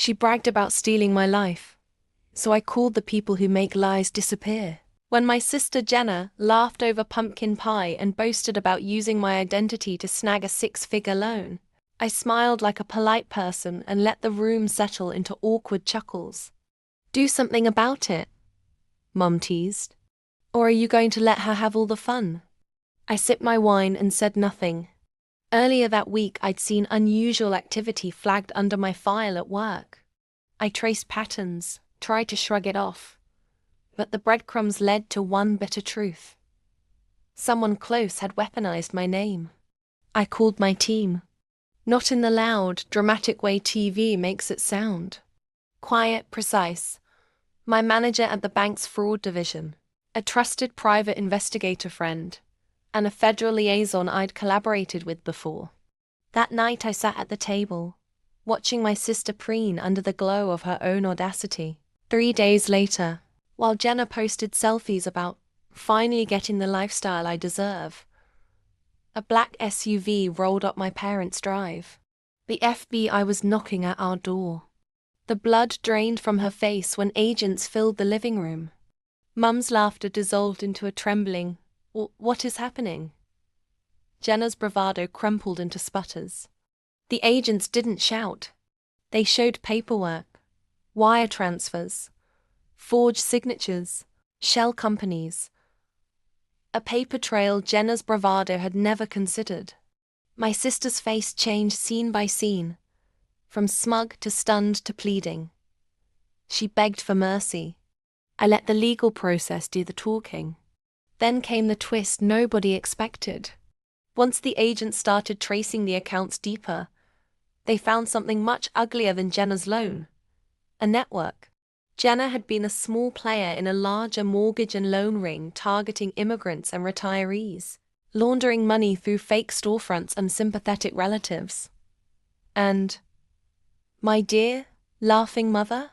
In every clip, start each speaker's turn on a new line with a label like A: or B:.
A: She bragged about stealing my life, so I called the people who make lies disappear. When my sister Jenna laughed over pumpkin pie and boasted about using my identity to snag a six-figure loan, I smiled like a polite person and let the room settle into awkward chuckles. "Do something about it," Mum teased. "Or are you going to let her have all the fun?" I sipped my wine and said nothing. Earlier that week I'd seen unusual activity flagged under my file at work. I traced patterns, tried to shrug it off, but the breadcrumbs led to one bitter truth. Someone close had weaponized my name. I called my team. Not in the loud, dramatic way TV makes it sound. Quiet, precise. My manager at the bank's fraud division, a trusted private investigator friend, and a federal liaison I'd collaborated with before. That night I sat at the table, watching my sister preen under the glow of her own audacity. 3 days later, while Jenna posted selfies about finally getting the lifestyle I deserve, a black SUV rolled up my parents' drive. The FBI was knocking at our door. The blood drained from her face when agents filled the living room. Mum's laughter dissolved into a trembling, "What is happening?" Jenna's bravado crumpled into sputters. The agents didn't shout. They showed paperwork, wire transfers, forged signatures, shell companies. A paper trail Jenna's bravado had never considered. My sister's face changed scene by scene, from smug to stunned to pleading. She begged for mercy. I let the legal process do the talking. Then came the twist nobody expected. Once the agents started tracing the accounts deeper, they found something much uglier than Jenna's loan. A network. Jenna had been a small player in a larger mortgage and loan ring targeting immigrants and retirees, laundering money through fake storefronts and sympathetic relatives. And my dear, laughing mother?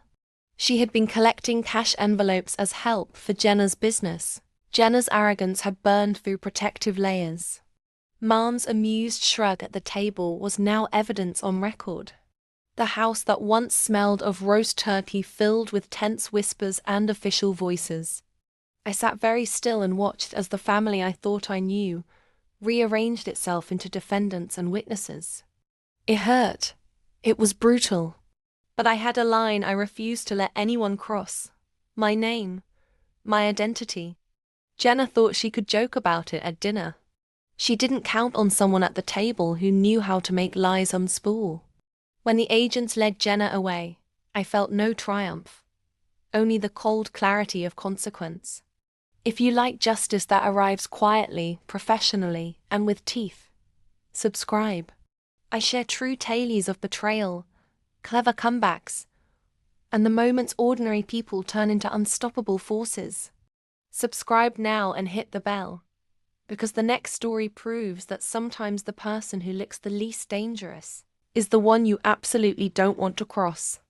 A: She had been collecting cash envelopes as help for Jenna's business. Jenna's arrogance had burned through protective layers. Mom's amused shrug at the table was now evidence on record. The house that once smelled of roast turkey filled with tense whispers and official voices. I sat very still and watched as the family I thought I knew rearranged itself into defendants and witnesses. It hurt. It was brutal. But I had a line I refused to let anyone cross. My name. My identity. Jenna thought she could joke about it at dinner. She didn't count on someone at the table who knew how to make lies unspool. When the agents led Jenna away, I felt no triumph, only the cold clarity of consequence. If you like justice that arrives quietly, professionally, and with teeth, subscribe. I share true tales of betrayal, clever comebacks, and the moments ordinary people turn into unstoppable forces. Subscribe now and hit the bell, because the next story proves that sometimes the person who looks the least dangerous is the one you absolutely don't want to cross.